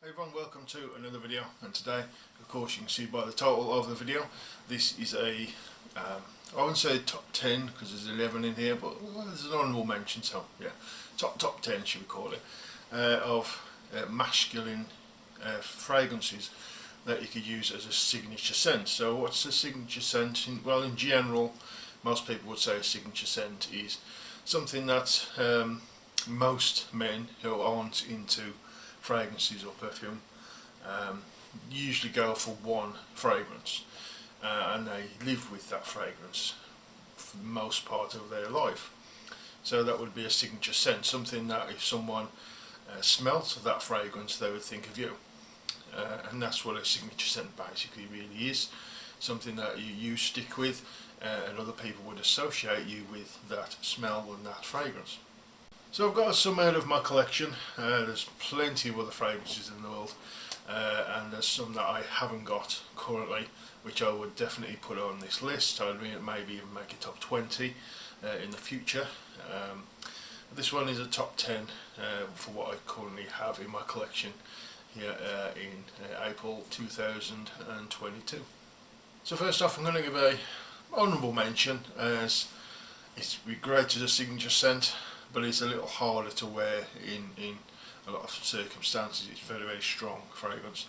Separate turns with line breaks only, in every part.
Everyone, welcome to another video, and today, of course, you can see by the title of the video, this is a I wouldn't say top 10 because there's 11 in here, but there's an honourable mention, so yeah, top 10 should we call it, of masculine fragrances that you could use as a signature scent. So what's a signature scent? Well, in general, most people would say a signature scent is something that most men who aren't into fragrances or perfume usually go for one fragrance, and they live with that fragrance for the most part of their life. So that would be a signature scent, something that if someone smelt of that fragrance they would think of you, and that's what a signature scent basically really is, something that you stick with, and other people would associate you with that smell and that fragrance. So I've got some out of my collection. There's plenty of other fragrances in the world, and there's some that I haven't got currently, which I would definitely put on this list. I'd maybe even make a top 20 in the future. This one is a top 10 for what I currently have in my collection here in April 2022. So first off, I'm going to give a honourable mention, as it's regretted a signature scent, but it's a little harder to wear in a lot of circumstances. It's very, very strong fragrance.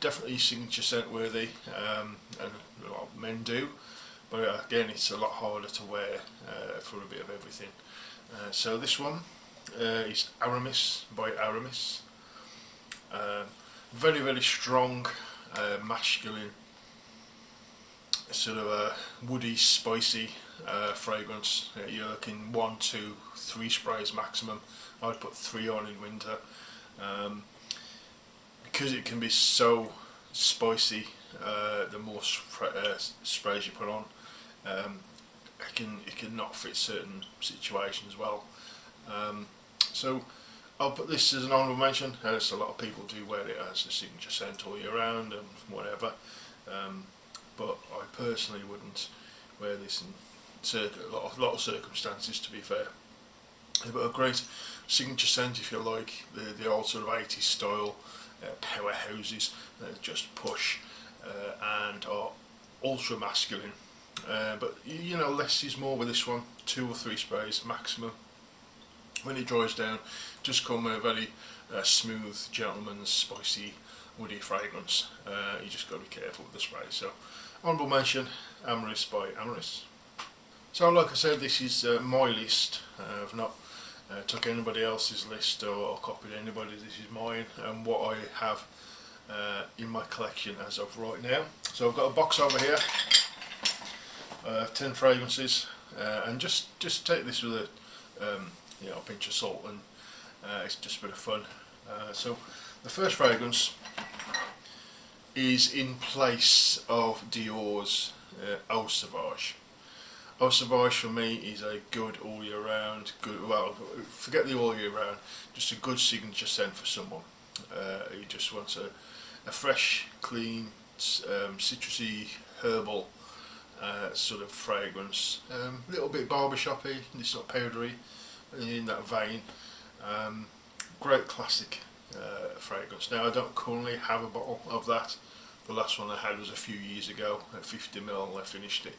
Definitely signature scent worthy, and a lot of men do, but again it's a lot harder to wear for a bit of everything. So this one is Hermes by Hermes. Very, very strong, masculine, sort of a woody, spicy fragrance. You're looking 1, 2, 3 sprays maximum. I'd put 3 on in winter, because it can be so spicy. The more sprays you put on, it can not fit certain situations well. So I'll put this as an honourable mention, as a lot of people do wear it as a signature scent all year round and whatever. But I personally wouldn't wear this in a lot of circumstances, to be fair. But a great signature scent if you like the old sort of 80s style powerhouses that just push and are ultra masculine. But you know, less is more with this one. 2 or 3 sprays maximum. When it dries down, just come a very smooth, gentleman's, spicy, woody fragrance. You just got to be careful with the spray. So honourable mention, Hermes by Hermes. So like I said, this is my list. I've not took anybody else's list or copied anybody. This is mine and what I have in my collection as of right now. So I've got a box over here, 10 fragrances, and just take this with a pinch of salt, and it's just a bit of fun. So the first fragrance is in place of Dior's Eau Sauvage. Eau Sauvage for me is a good all year round, well, forget the all year round, just a good signature scent for someone who just wants a fresh, clean, citrusy, herbal sort of fragrance. A little bit barbershoppy, it's not powdery, in that vein. Great classic fragrance. Now I don't currently have a bottle of that. The last one I had was a few years ago at 50ml. I finished it,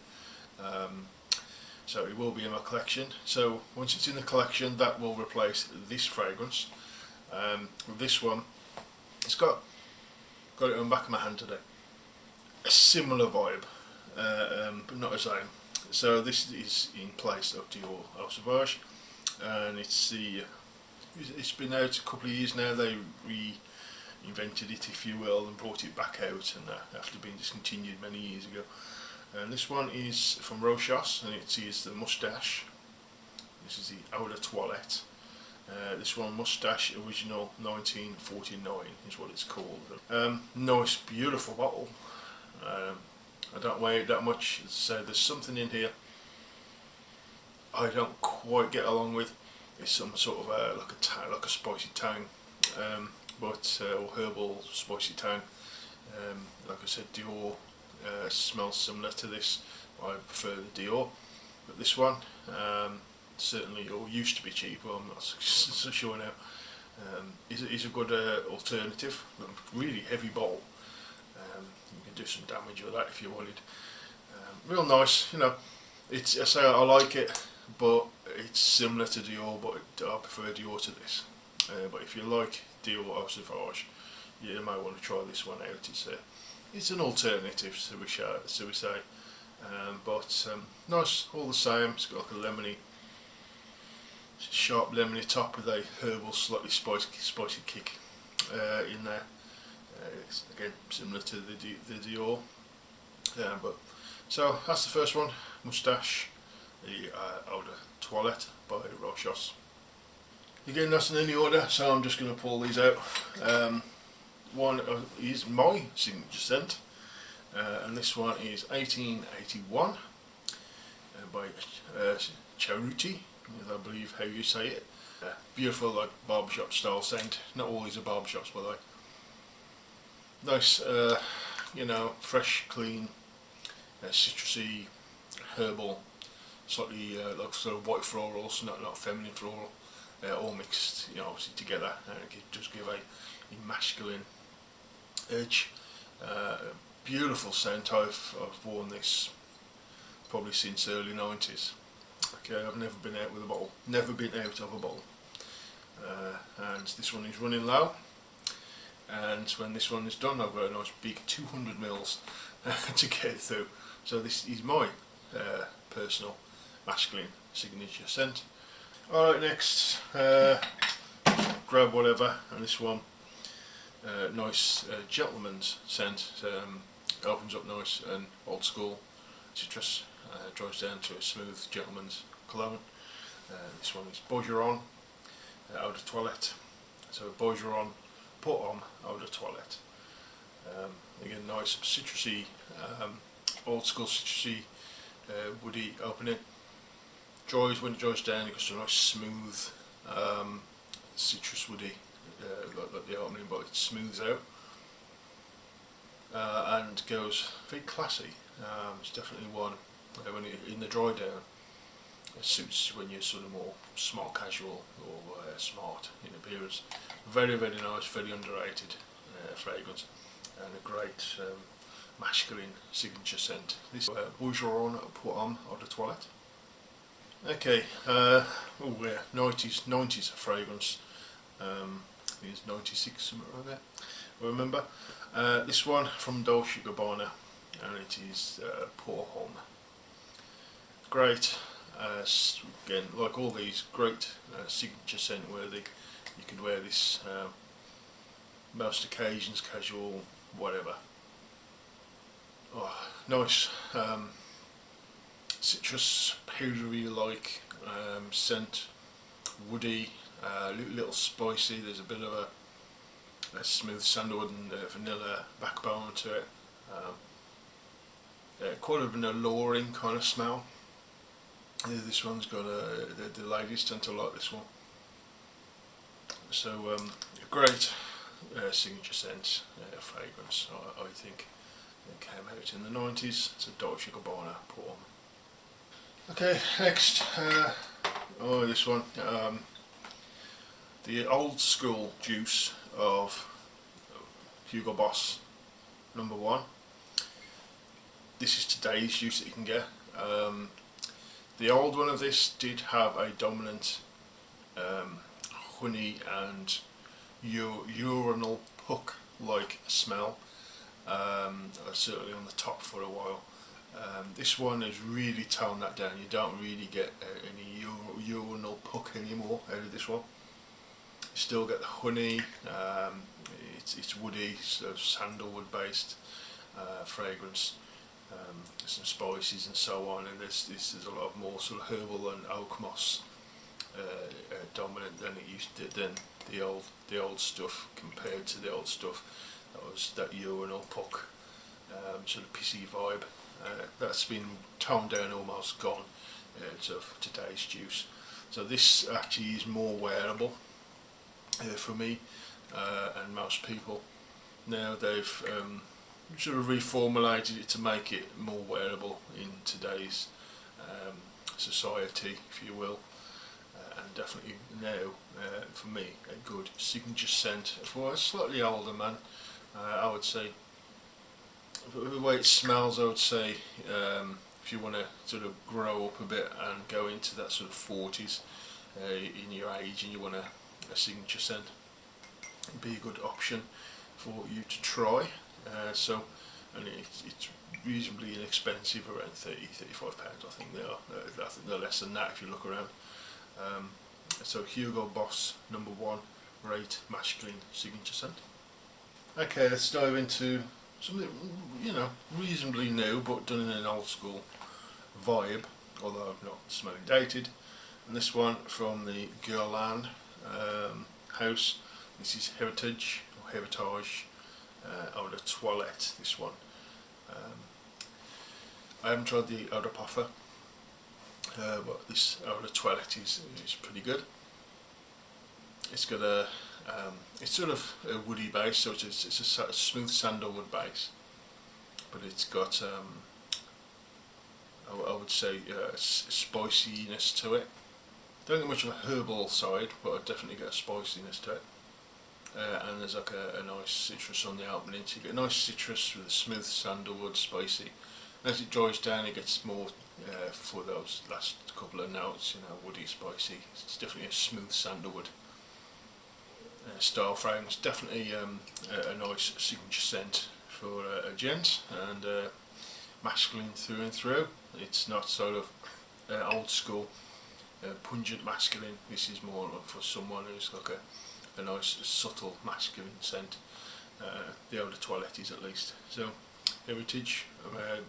so it will be in my collection. So once it's in the collection, that will replace this fragrance. With this one, it's got it on the back of my hand today. A similar vibe, but not the same. So this is in place of Dior Eau Sauvage, and it's been out a couple of years now. They reinvented it, if you will, and brought it back out, and after being discontinued many years ago. And this one is from Rochas, and it is the Mustache. This is the Eau de Toilette. This one, Mustache Original 1949 is what it's called. Nice, beautiful bottle. I don't weigh it that much, so there's something in here I don't quite get along with. It's some sort of like a spicy tang, or herbal spicy tang. Like I said, Dior smells similar to this. I prefer the Dior, but this one certainly, or used to be cheap. Well, I'm not so sure now. is a good alternative. Really heavy bottle. You can do some damage with that if you wanted. Real nice, you know. It's, I say I like it, but it's similar to Dior, but I prefer Dior to this. But if you like Dior or Sauvage, you might want to try this one out. It's an alternative, so we say. But nice all the same. It's got like a lemony, sharp lemony top with a herbal, slightly spicy kick in there. It's again similar to the Dior. But so that's the first one, Mustache, the Eau de Toilette by Rochos. Again, that's in any order, so I'm just going to pull these out. One is my signature scent, and this one is 1881 by Charuti, I believe how you say it. Beautiful, like barbershop style scent. Not all these are barbershops, by the way. Nice, you know, fresh, clean, citrusy, herbal, slightly like sort of white florals, not feminine floral, all mixed, you know, obviously together, and it does give a masculine edge. Beautiful scent. I've worn this probably since early 90s. Okay, I've never been out with a bottle, never been out of a bottle, and this one is running low. And when this one is done, I've got a nice big 200 mils to get through. So this is my personal masculine signature scent. Alright, next, grab whatever, and this one, nice gentleman's scent. Opens up nice and old school citrus, dries down to a smooth gentleman's cologne. This one is Bergeron Eau de Toilette. So Bergeron Put On Eau de Toilette. Again, nice citrusy, old school citrusy, woody opening. When it dries down, it goes to a nice smooth, citrus woody, like the opening, but it smooths out and goes very classy. It's definitely one when in the dry down, it suits when you're sort of more smart casual or smart in appearance. Very, very nice, very underrated fragrance, and a great masculine signature scent. This Bergeron Put On Eau de Toilette. Okay, oh yeah, 90s fragrance. I think it's 96, something like that. I remember. This one from Dolce & Gabbana, and it is Pour Homme. Great, again, like all these, great signature scent worthy. You could wear this most occasions, casual, whatever. Oh, nice. Citrus, powdery like scent, woody, little spicy. There's a bit of a smooth sandalwood and vanilla backbone to it. Quite of an alluring kind of smell. This one's got the ladies tend to like this one. So a great signature scent fragrance, I think. It came out in the 90s. It's a Dolce & Gabbana Pour On. Okay, next, this one, the old school juice of Hugo Boss #1. This is today's juice that you can get. The old one of this did have a dominant honey and urinal puck like smell, certainly on the top for a while. This one has really toned that down. You don't really get any urinal puck anymore out of this one. You still get the honey, it's woody, sort of sandalwood based fragrance, some spices and so on, and there's a lot more sort of herbal and oak moss dominant than it used to, than the old stuff, compared to the old stuff that was that urinal puck sort of pissy vibe. That's been toned down, almost gone out of today's juice. So this actually is more wearable for me and most people. Now they've sort of reformulated it to make it more wearable in today's society, if you will, and definitely now, for me, a good signature scent for a slightly older man. I would say, the way it smells, I would say, if you want to sort of grow up a bit and go into that sort of 40s in your age and you want a signature scent, it'd be a good option for you to try. And it's reasonably inexpensive, around £30–35 I think they are. I think they're less than that if you look around. So Hugo Boss #1 Rate Masculine Signature Scent. Okay, let's dive into something, you know, reasonably new but done in an old school vibe, although not smelling dated. And this one from the Guerlain house. This is Heritage or Heritage Eau de Toilette. This one. I haven't tried the Eau de Parfum, but this Eau de Toilette is pretty good. It's got a it's sort of a woody base, so it's a smooth sandalwood base, but it's got I would say spiciness to it. Don't get much of a herbal side, but I definitely get a spiciness to it. And there's like a nice citrus on the opening, so you get a nice citrus with a smooth sandalwood, spicy. As it dries down, it gets more for those last couple of notes, you know, woody, spicy. It's definitely a smooth sandalwood style fragrance. Definitely a nice signature scent for a gent, and masculine through and through. It's not sort of old school pungent masculine. This is more for someone who's like a nice subtle masculine scent. The Eau de Toilette is, at least. So Heritage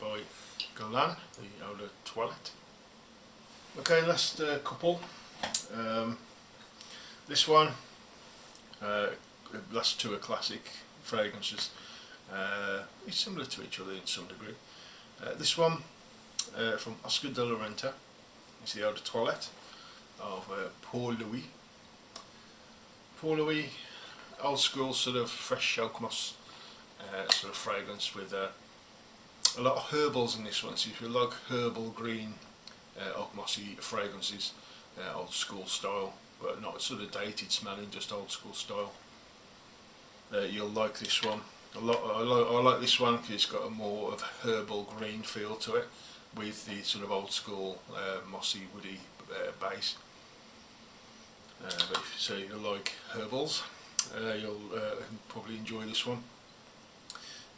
by Guerlain, the Eau de Toilette. Okay, last couple. This one, last two are classic fragrances. It's similar to each other in some degree. This one from Oscar de la Renta is the Eau de Toilette of Paul Louis. Paul Louis, old school sort of fresh oak moss sort of fragrance with a lot of herbals in this one. So if you like herbal green oak mossy fragrances, old school style, but not sort of dated smelling, just old school style, you'll like this one a lot. I like this one because it's got a more of a herbal green feel to it, with the sort of old school mossy woody base. But if you say you like herbals, you'll probably enjoy this one.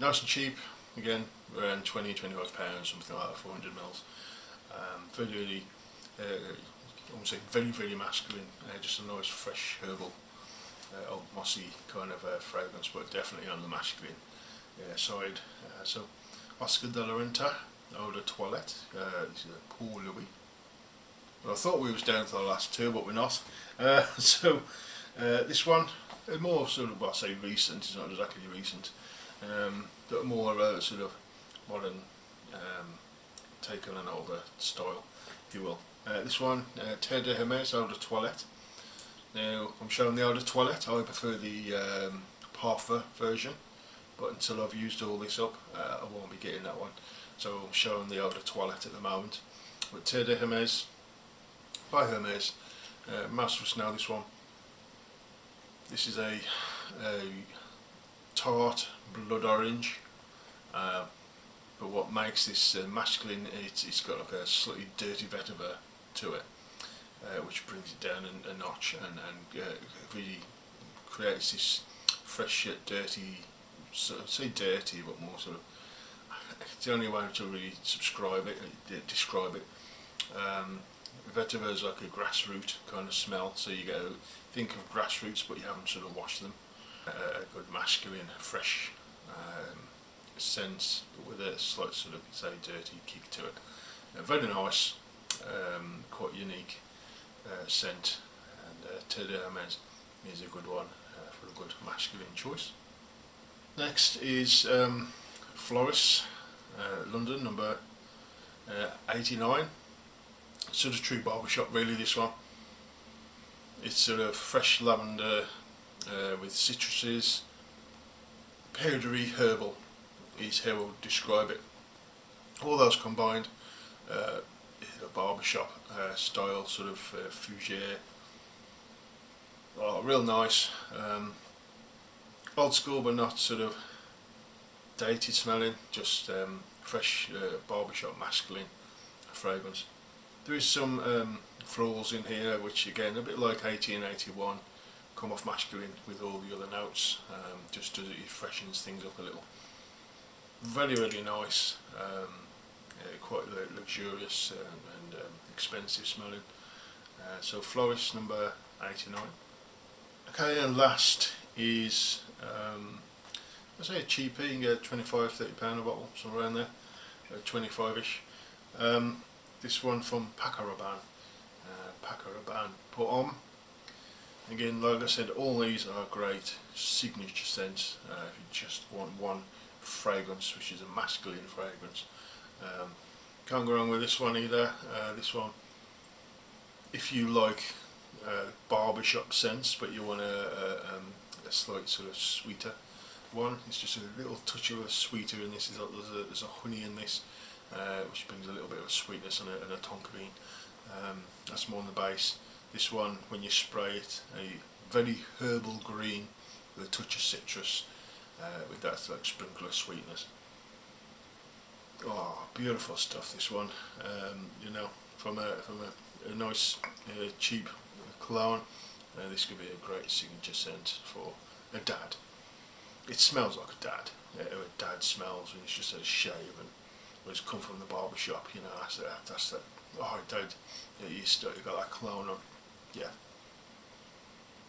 Nice and cheap, again around £20–25, something like that, 400 mils. Very, I won't say very masculine, just a nice fresh herbal, old mossy kind of fragrance, but definitely on the masculine side. So Oscar de la Renta, Eau de Toilette, this is a Paul Louis. Well, I thought we was down to the last two, but we're not. This one, more sort of, well, I say recent, it's not exactly recent, but more sort of modern take on an older style, if you will. This one, Terre de Hermes Eau de Toilette. Now, I'm showing the Eau de Toilette. I prefer the Parfum version, but until I've used all this up, I won't be getting that one. So I'm showing the Eau de Toilette at the moment. But Terre de Hermes by Hermes. Most of us know this one. This is a tart blood orange, but what makes this masculine, it's got like a slightly dirty vetiver to it, which brings it down a notch and really creates this fresh yet dirty, say dirty, but more sort of, it's the only way to really describe it. Vetiver is like a grassroot kind of smell, so you go think of grassroots but you haven't sort of washed them. A good masculine, fresh scent, but with a slight sort of, say, dirty kick to it. Very nice, quite unique scent, and Terre de Hermes is a good one for a good masculine choice. Next is Floris, London, number 89. Sort of true barbershop, really, this one. It's sort of fresh lavender with citruses, powdery herbal is how I would describe it. All those combined, a barbershop style sort of fougere Oh, real nice. Old school, but not sort of dated smelling. Just fresh barbershop masculine fragrance. There is some florals in here, which again, a bit like 1881, come off masculine with all the other notes, just as it freshens things up a little. Very, really nice, quite luxurious and expensive smelling. So Floris number 89. Okay, and last is, I say a cheapie. You can get £25–30 a bottle, somewhere around there, 25ish. This one from Paco Rabanne. Paco Rabanne Put On. Again, like I said, all these are great signature scents. If you just want one fragrance, which is a masculine fragrance, can't go wrong with this one either. This one, if you like barbershop scents, but you want a slight sort of sweeter one, it's just a little touch of a sweeter in this. There's a honey in this, which brings a little bit of sweetness and a tonka bean. That's more on the base. This one, when you spray it, a very herbal green with a touch of citrus, with that like sprinkle of sweetness. Oh, beautiful stuff. This one, you know, from a nice cheap cologne, this could be a great signature scent for a dad. It smells like a dad. How a dad smells when he's just had a shave and when he's come from the barber shop. You know, that's that. Oh, dad, yeah, you got that cologne on. Yeah.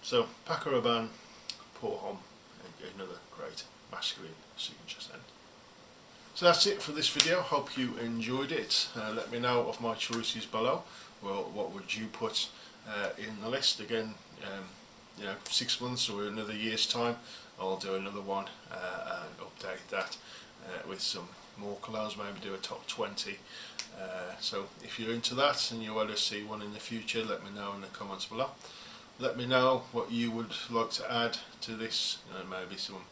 So Paco Rabanne Pour Homme, another great masculine signature scent. So that's it for this video. Hope you enjoyed it. Let me know of my choices below. Well, what would you put in the list? Again, you know, 6 months or another year's time, I'll do another one and update that with some more colognes. Maybe do a top 20. So if you're into that and you want to see one in the future, let me know in the comments below. Let me know what you would like to add to this, maybe some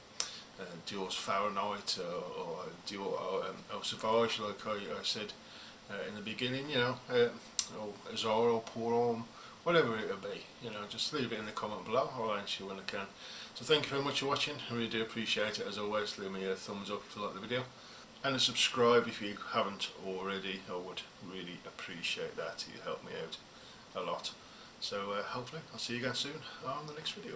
Dior's Fahrenheit or Dior Sauvage, like I said in the beginning, you know, or Azar or Pour Homme, whatever it will be, you know, just leave it in the comment below. I'll answer you when I can. So thank you very much for watching. I really do appreciate it. As always, leave me a thumbs up if you like the video, and a subscribe if you haven't already. I would really appreciate that. You help me out a lot. So hopefully I'll see you again soon on the next video.